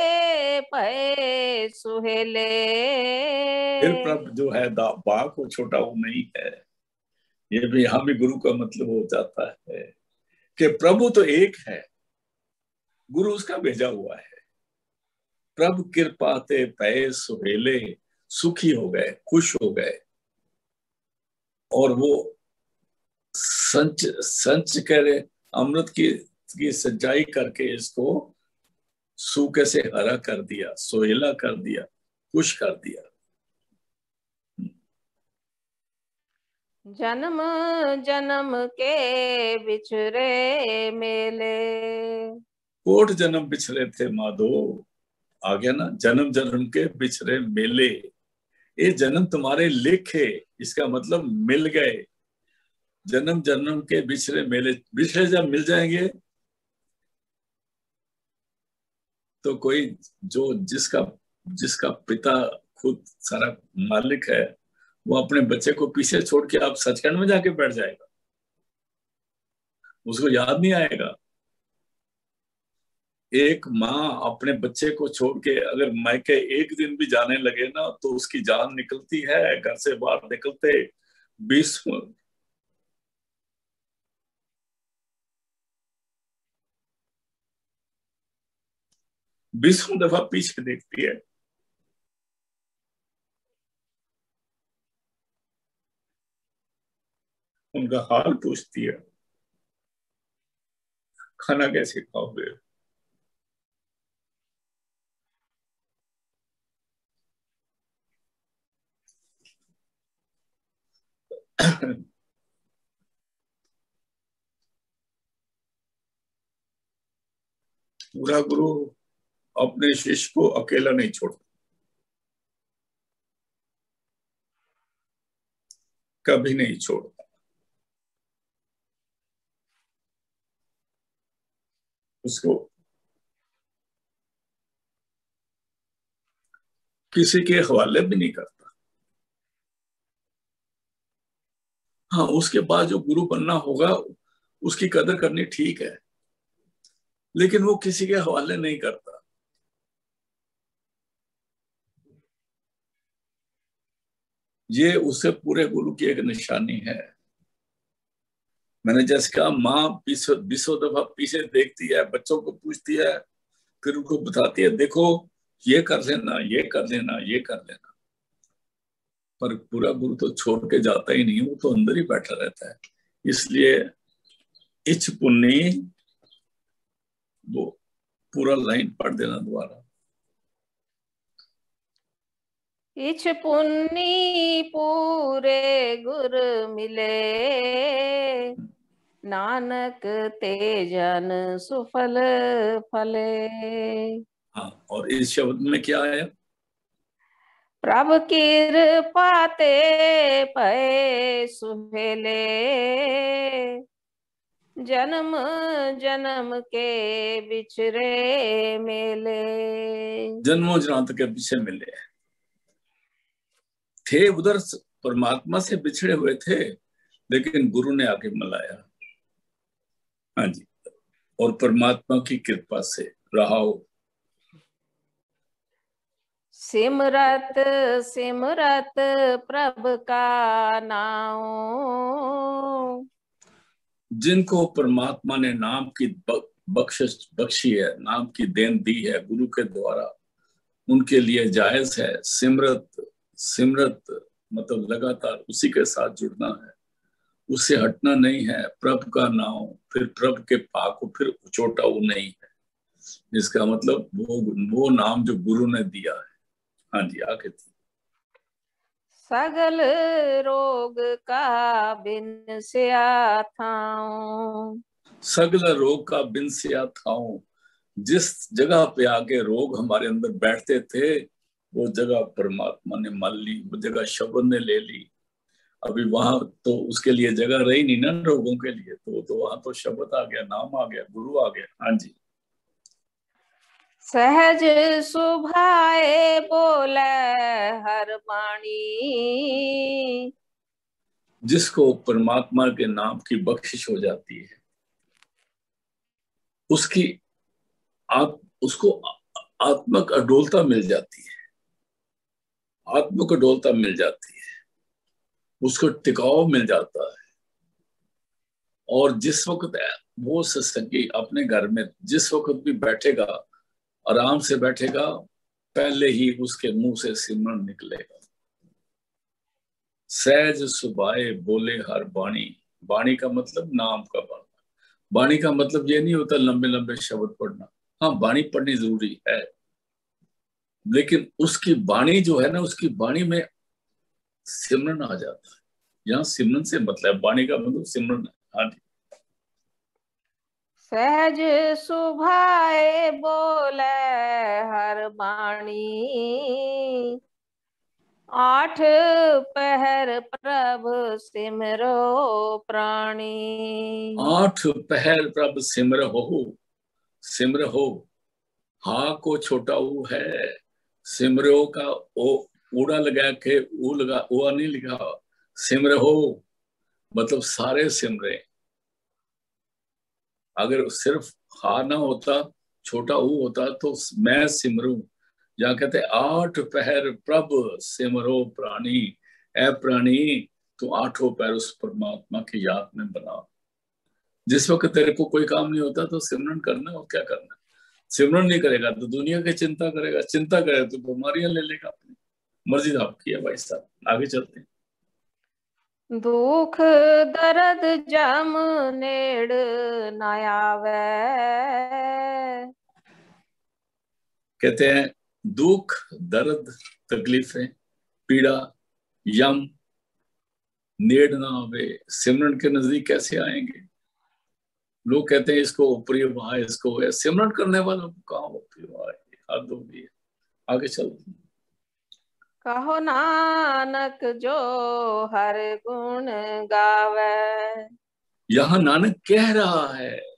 पए सुहेले। फिर प्रभ जो है बा को छोटा वो नहीं है। ये भी यहाँ भी गुरु का मतलब हो जाता है कि प्रभु तो एक है, गुरु उसका भेजा हुआ है। प्रभ कृपा ते पए सुहेले, सुखी हो गए, खुश हो गए, और वो संच संच कह रहे, अमृत की सच्चाई करके इसको सूखे से हरा कर दिया, सोहेला कर दिया, खुश कर दिया। जन्म जन्म के बिछरे मेले। कोट जन्म बिछरे थे माधो, आ गया ना, जन्म जन्म के बिछरे मेले। ये जन्म तुम्हारे लिखे, इसका मतलब मिल गए। जन्म जन्म के बिछरे मेले, बिछरे जब मिल जाएंगे तो कोई जो जिसका जिसका पिता खुद सारा मालिक है, वो अपने बच्चे को पीछे छोड़ के आप सचखंड में जाके बैठ जाएगा, उसको याद नहीं आएगा। एक माँ अपने बच्चे को छोड़ के अगर मायके एक दिन भी जाने लगे ना, तो उसकी जान निकलती है। घर से बाहर निकलते 20 20 दफा पीछे देखती है, उनका हाल पूछती है, खाना कैसे खाओगे। पूरा गुरु अपने शिष्य को अकेला नहीं छोड़ता, कभी नहीं छोड़ता। उसको किसी के हवाले भी नहीं करता। हाँ, उसके बाद जो गुरु बनना होगा उसकी कदर करनी ठीक है, लेकिन वो किसी के हवाले नहीं करता। ये उससे पूरे गुरु की एक निशानी है। मैंने जैसे कहा, माँ बीसों दफा पीछे देखती है, बच्चों को पूछती है, फिर उनको बताती है, देखो ये कर लेना, ये कर लेना, ये कर लेना। पर पूरा गुरु तो छोड़ के जाता ही नहीं, वो तो अंदर ही बैठा रहता है। इसलिए इच्छ पुन्नी, वो पूरा लाइन पढ़ देना दोबारा। इछ पुन्नी पूरे गुर मिले, नानक ते जन सुफल फले। हाँ, और इस शब्द में क्या आया? प्रभ कृपा ते पए सुहेले, जन्म जन्म के बिछरे मेले। जन्मों जन्म के पीछे मिले थे, उधर परमात्मा से बिछड़े हुए थे, लेकिन गुरु ने आके मिलाया। हाँ जी, और परमात्मा की कृपा से रहा हो। सिमरत सिमरत प्रभ का नाम, जिनको परमात्मा ने नाम की बख्शिश बख्शी है, नाम की देन दी है गुरु के द्वारा, उनके लिए जायज है सिमरत। सिमरत मतलब लगातार उसी के साथ जुड़ना है, उससे हटना नहीं है। प्रभु का नाम, फिर प्रभु के पाक, फिर छोटा वो नहीं है। इसका मतलब वो नाम जो गुरु ने दिया है। हाँ जी, आगे थी। सगल रोग का बिन सिया थाऊं, सगल रोग का बिन सिया थाऊं। जिस जगह पे आके रोग हमारे अंदर बैठते थे, वो जगह परमात्मा ने मान ली, वो जगह शब्द ने ले ली। अभी वहां तो उसके लिए जगह रही नहीं ना रोगों के लिए, तो वहां तो शब्द आ गया, नाम आ गया, गुरु आ गया। हाँ जी। सहज सुभाए बोले हर वाणी, जिसको परमात्मा के नाम की बख्शिश हो जाती है, उसकी उसको आत्मक अडोलता मिल जाती है, आत्मक अडोलता मिल जाती है, उसको टिकाव मिल जाता है। और जिस वक्त वो सत्संगी अपने घर में जिस वक्त भी बैठेगा, आराम से बैठेगा, पहले ही उसके मुंह से सिमरन निकलेगा। सहज सुभाए बोले हर बाणी। बाणी का मतलब नाम का पढ़ना। बाणी का मतलब ये नहीं होता लंबे लंबे शब्द पढ़ना। हाँ, बाणी पढ़नी जरूरी है, लेकिन उसकी बाणी जो है ना, उसकी बाणी में सिमरन आ जाता है। यहाँ सिमरन से मतलब, बाणी का मतलब सिमरन है। हाँ जी। सहज सुभाए बोले हर वाणी, आठ पहर प्रभ सिमरो प्राणी। आठ पहर प्रभ सिमर हो, सिमर हो। हा को छोटा ऊ है, सिमरो का ओ ऊड़ा लगा के ऊ लगा, ऊआ नहीं लिखा। सिमर हो मतलब सारे सिमरे। अगर सिर्फ हा ना होता, छोटा ऊ होता, तो मैं सिमरू। जहाँ कहते आठ पहर प्रभ सिमरो प्राणी। ए प्राणी, तू आठों पैर उस परमात्मा की याद में बना। जिस वक्त तेरे को कोई काम नहीं होता तो सिमरन करना, और क्या करना। सिमरन नहीं करेगा तो दुनिया की चिंता करेगा, चिंता करे तो बीमारियां ले लेगा अपनी। मर्जी आपकी है भाई साहब, आगे चलते हैं। दुख दर्द जम नेड़ न आवे, कहते हैं दुख दर्द तकलीफें पीड़ा यम नेड़ ना आवे। सिमरन के नजदीक कैसे आएंगे? लोग कहते हैं इसको ऊपरी वहां, इसको है। सिमरन करने वालों को कहाँ ऊपरी वहां है? हद हो गई है। आगे चलते हैं। कहो नानक जो हर गुण गावे। यहां नानक कह रहा है,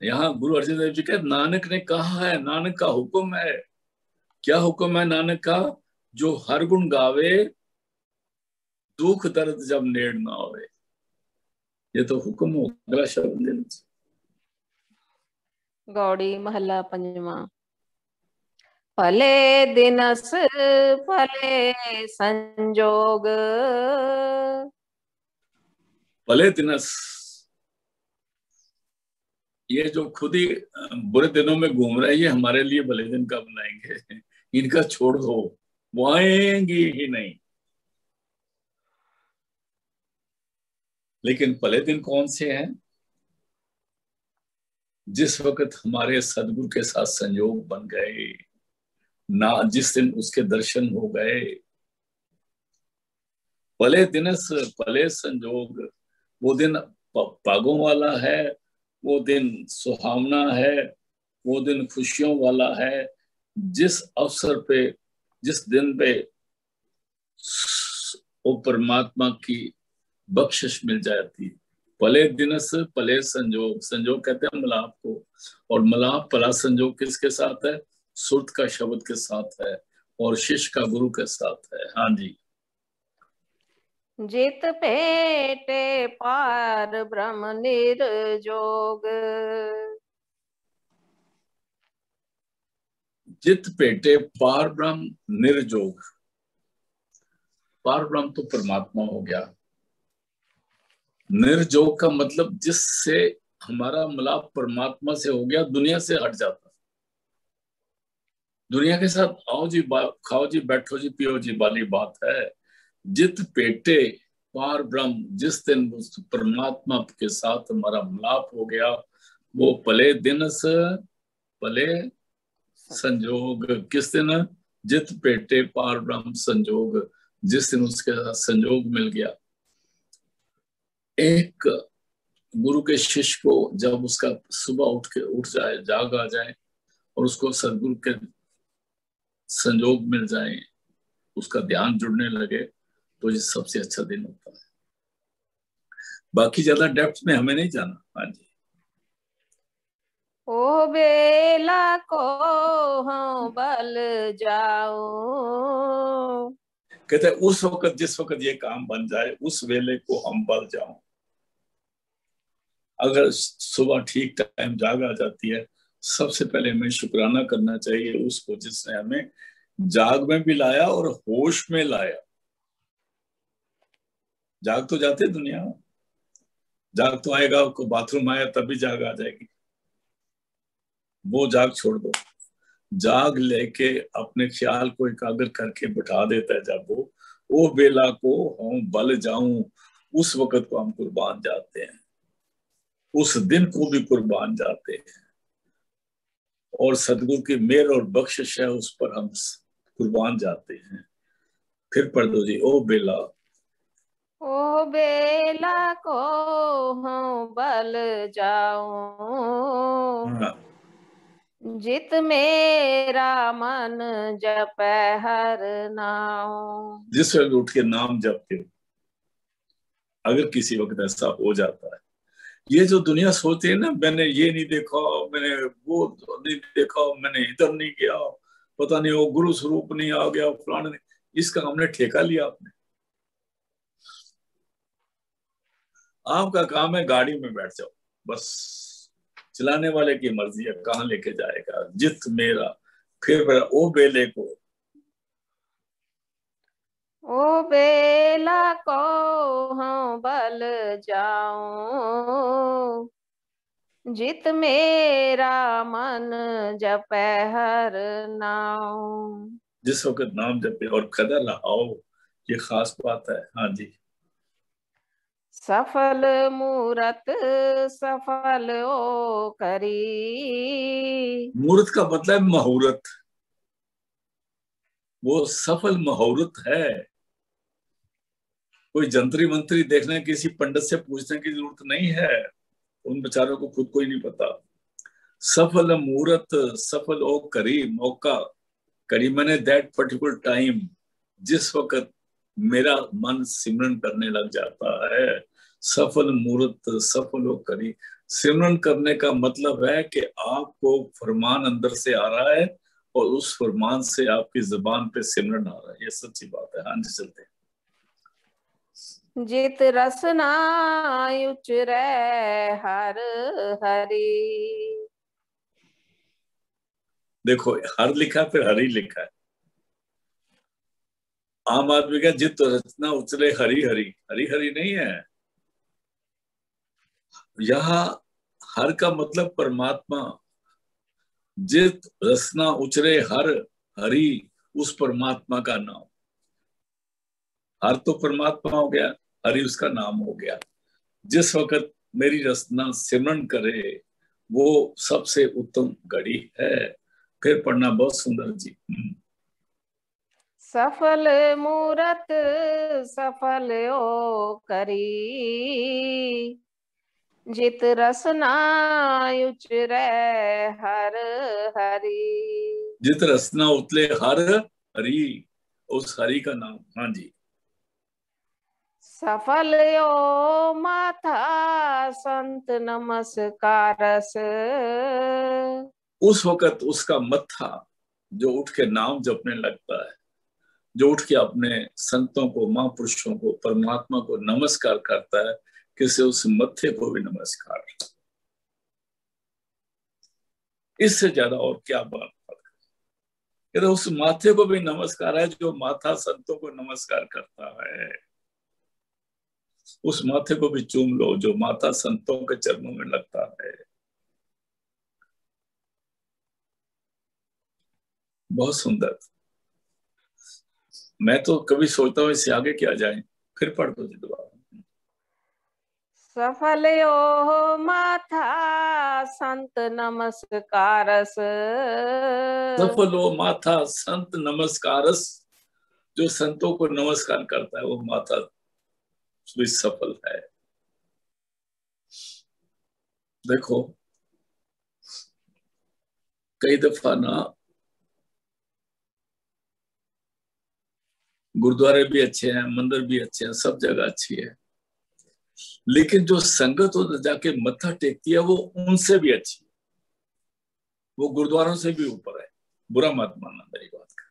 यहाँ गुरु अर्जन देव जी कहते नानक ने कहा है, नानक का हुक्म है। क्या हुक्म है नानक का? जो हर गुण गावे दुख दर्द जब नेड़ ना आवे, ये तो हुक्म हो। अगला शब्द ले लो। गौड़ी महला पंजवा। भले दिनस भले संजोग, भले दिनस, ये जो खुद ही बुरे दिनों में घूम रहे हैं, ये हमारे लिए भले दिन कब बनाएंगे? इनका छोड़ दो, वो आएंगी ही नहीं। लेकिन भले दिन कौन से हैं? जिस वक्त हमारे सदगुरु के साथ संयोग बन गए ना, जिस दिन उसके दर्शन हो गए। भले दिनस भले संजोग, वो दिन पागों वाला है, वो दिन सुहावना है, वो दिन खुशियों वाला है। जिस अवसर पे, जिस दिन पे वो परमात्मा की बख्शिश मिल जाती है। भले दिनस भले संजोग, संजोग कहते हैं मिलाप को, और मिलाप भला संजोग किसके साथ है? सुरत का शब्द के साथ है, और शिष्य का गुरु के साथ है। हाँ जी। जित पेटे पार ब्रह्म निर्जोग, जित पेटे पार ब्रह्म निर्जोग। पार ब्रह्म तो परमात्मा हो गया। निर्जोग का मतलब जिससे हमारा मिलाप परमात्मा से हो गया, दुनिया से हट जाता। दुनिया के साथ आओ जी, खाओ जी, बैठो जी, पियो जी वाली बात है। जित पेटे पार ब्रह्म, जिस दिन परमात्मा के साथ हमारा मिलाप हो गया, वो भले दिन से भले संजोग। किस दिन? जित पेटे पार ब्रह्म संजोग, जिस दिन उसके साथ संजोग मिल गया। एक गुरु के शिष्य को जब उसका सुबह उठ जाए, जाग आ जाए, और उसको सदगुरु के संजोग मिल जाए, उसका ध्यान जुड़ने लगे, तो ये सबसे अच्छा दिन होता है। बाकी ज्यादा डेप्थ में हमें नहीं जाना। हाँ जी। ओ बेला को हम बल जाओ, कहते हैं उस वक्त, जिस वक्त ये काम बन जाए, उस वेले को हम बल जाओ। अगर सुबह ठीक टाइम जाग आ जाती है, सबसे पहले हमें शुक्राना करना चाहिए उसको जिसने हमें जाग में भी लाया और होश में लाया। जाग तो जाते दुनिया में, जाग तो आएगा, आपको बाथरूम आया तभी जाग आ जाएगी। वो जाग छोड़ दो। जाग लेके अपने ख्याल को एकाग्र करके बिठा देता है जब वो बेला को हम बल जाऊं, उस वक्त को हम कुर्बान जाते हैं, उस दिन को भी कुर्बान जाते हैं, और सदगुरु की मेहर और बख्शिश है उस पर हम कुर्बान जाते हैं। फिर पढ़ दो जी। ओ बेला, ओ बेला को हम बल जाओ, हाँ, जित मेरा मन जपै हर नाम। जिस वक्त उठ के नाम जपते हो, अगर किसी वक्त ऐसा हो जाता है, ये जो दुनिया सोचती है ना, मैंने ये नहीं देखा, मैंने वो नहीं देखा, मैंने इधर नहीं गया, पता नहीं वो गुरु स्वरूप नहीं आ गया, फलाने नहीं, इसका हमने ठेका लिया। आपने, आपका काम है गाड़ी में बैठ जाओ बस, चलाने वाले की मर्जी है कहाँ लेके जाएगा। जित मेरा, फिर ओ बेले को, ओ बेला को हम बल जाऊं, जित मेरा मन जपै हर नाम। जिस वक्त नाम जपे और कदर लगाओ, ये खास बात है। हाँ जी। सफल मूरत सफल ओ करी, मूर्त का मतलब है मुहूर्त, वो सफल मुहूर्त है। कोई जंतरी मंत्री देखने, किसी पंडित से पूछने की जरूरत नहीं है, उन बेचारों को खुद को ही नहीं पता। सफल मुहूर्त सफल ओ करी, मौका करी मैंने दैट पर्टिकुलर टाइम, जिस वक्त मेरा मन सिमरन करने लग जाता है। सफल मुहूर्त सफल हो करी, सिमरन करने का मतलब है कि आपको फरमान अंदर से आ रहा है, और उस फरमान से आपकी जुबान पे सिमरन आ रहा है। ये सच्ची बात है। हाँ जी, चलते हैं। जित रसना उचरै हर हरि। देखो हर लिखा फिर हरि लिखा है। आम आदमी का जित रचना उचले हरि हरि, हरि हरि नहीं है यहाँ। हर का मतलब परमात्मा। जित रसना उचरे हर हरि, उस परमात्मा का नाम। हर तो परमात्मा हो गया, हरि उसका नाम हो गया। जिस वक्त मेरी रचना सिमरन करे वो सबसे उत्तम घड़ी है। फिर पढ़ना बहुत सुंदर जी। सफल मूरत सफल ओ करी, जित रसना उचरै हर हरि। जित रसना उतले हर हरि, उस हरि का नाम। हाँ जी। सफल ओ माथा संत नमस्कारस, उस वक्त उसका मत्था जो उठ के नाम जपने लगता है, जो उठ के अपने संतों को, महापुरुषों को, परमात्मा को नमस्कार करता है, किसे उस मत्थे को भी नमस्कार। इससे ज्यादा और क्या बात। तो उस माथे को भी नमस्कार है जो माथा संतों को नमस्कार करता है। उस माथे को भी चूम लो जो माथा संतों के चरणों में लगता है। बहुत सुंदर। मैं तो कभी सोचता हूँ इससे आगे क्या जाए। फिर पढ़ दो जी दोबारा। सफल ओ माथा संत नमस्कारस, सफल हो माथा संत नमस्कारस, जो संतों को नमस्कार करता है वो माथा भी सफल है। देखो कई दफा ना गुरुद्वारे भी अच्छे हैं, मंदिर भी अच्छे हैं, सब जगह अच्छी है, लेकिन जो संगत हो जाके मत्था टेकती है वो उनसे भी अच्छी, वो गुरुद्वारों से भी ऊपर है। बुरा मत मानना मेरी बात का।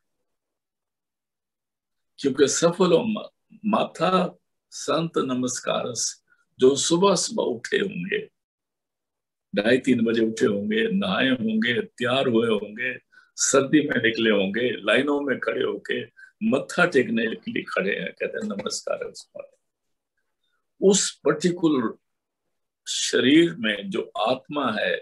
क्योंकि सफल हो माथा संत नमस्कारस, जो सुबह सुबह उठे होंगे, 2:30-3 बजे उठे होंगे, नहाए होंगे, तैयार हुए होंगे, सर्दी में निकले होंगे, लाइनों में खड़े होके मत्था टेकने के लिए खड़े हैं, कहते हैं नमस्कार है उस पर्टिकुलर शरीर में जो आत्मा है,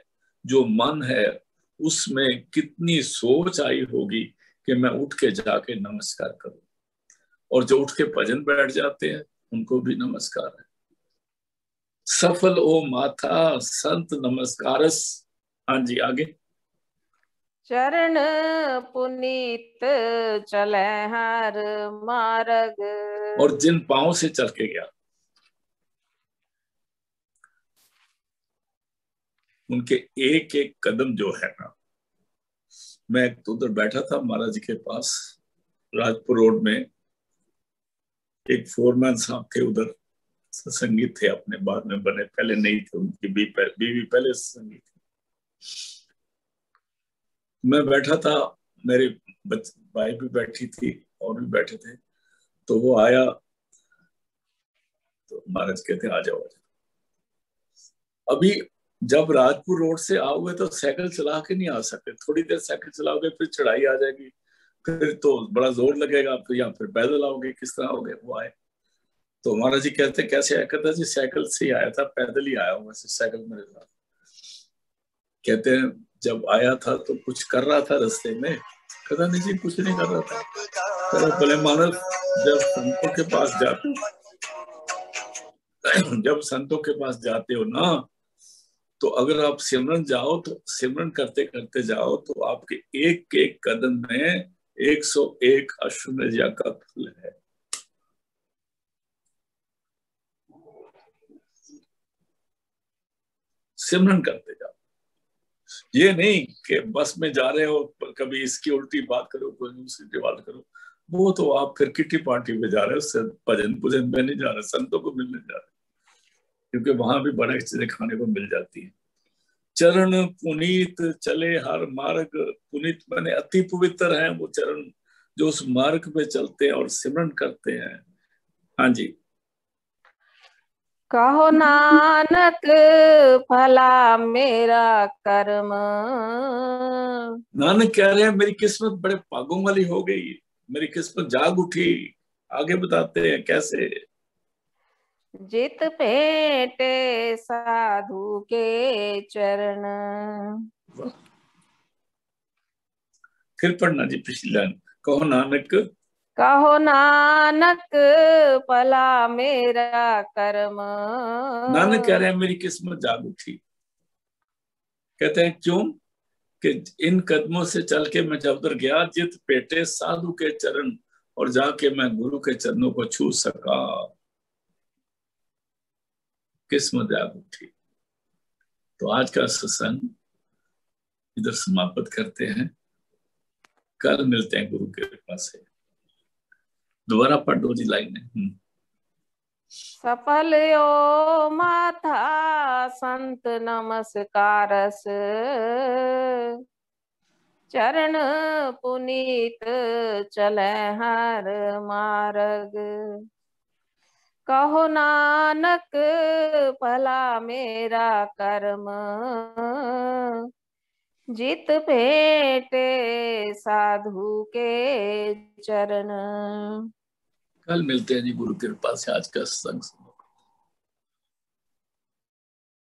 जो मन है, उसमें कितनी सोच आई होगी कि मैं उठ के जाके नमस्कार करूं। और जो उठ के भजन बैठ जाते हैं उनको भी नमस्कार है। सफल ओ माथा संत नमस्कारस। हाँ जी आगे। चरण पुनीत चले हर मार्ग, और जिन पांव से चल के गया उनके एक एक कदम जो है ना। मैं उधर बैठा था महाराज जी के पास, राजपुर रोड में। एक फोरमैन साहब थे उधर, संगीत थे अपने, बाद में बने, पहले नहीं थे, उनकी बीवी पहले संगीत थी। मैं बैठा था, मेरी भाई भी बैठी थी और भी बैठे थे। तो वो आया तो महाराज कहते आ जाओ। अभी जब राजपुर रोड से आओगे तो साइकिल चला के नहीं आ सकते, थोड़ी देर साइकिल चलाओगे फिर चढ़ाई आ जाएगी, फिर तो बड़ा जोर लगेगा, फिर या फिर पैदल आओगे, किस तरह आओगे। वो आए तो महाराज जी कहते कैसे आया, कहता जी साइकिल से ही आया था, पैदल ही आया हूँ वैसे, साइकिल मेरे साथ। कहते हैं जब आया था तो कुछ कर रहा था रास्ते में, कहता नहीं जी कुछ नहीं कर रहा था। कहता भले मानव, जब संतों के पास जाते हो जब संतों के पास जाते हो ना, तो अगर आप सिमरन जाओ तो सिमरन करते करते जाओ तो आपके एक एक कदम में 101 अश्वमेध यज्ञ का फल है। सिमरन करते जाओ, ये नहीं कि बस में जा रहे हो कभी इसकी उल्टी बात करो कोई दूसरी बात करो। वो तो आप फिर किटी पार्टी में जा रहे हो, उससे भजन पूजन में नहीं जा रहे, संतों को मिलने जा रहे, क्योंकि वहां भी बड़ी चीजें खाने को मिल जाती है। चरण पुनीत चले हर मार्ग, पुनीत माने अति पवित्र है वो चरण जो उस मार्ग पे चलते हैं और सिमरन करते हैं। हाँ जी। कहो नानक भला मेरा कर्म। नानक कह रहे हैं मेरी किस्मत बड़े भागों वाली हो गई, मेरी किस्मत जाग उठी। आगे बताते हैं कैसे। जित भेंटे साधु के चरण। वाह। फिर पढ़ना जी पिछली लाइन। कहो नानक, कहो नानक भला मेरा कर्म। नानक कह रहे हैं मेरी किस्मत जाग उठी। कहते हैं क्यों? कि इन कदमों से चल के मैं जब उधर गया, जित पेटे साधु के चरण, और जाके मैं गुरु के चरणों को छू सका, किस्मत जाग उठी। तो आज का सत्संग इधर समाप्त करते हैं। कल मिलते हैं गुरु के कृपा से। दोबारा पढ़ दो जी लाइन। सफल यो माथा संत नमस्कारस। चरण पुनीत चले हर मार्ग। कहो नानक भला मेरा कर्म। जित भेंटे साधु के चरण। कल मिलते हैं जी गुरु कृपा से। आज का सत्संग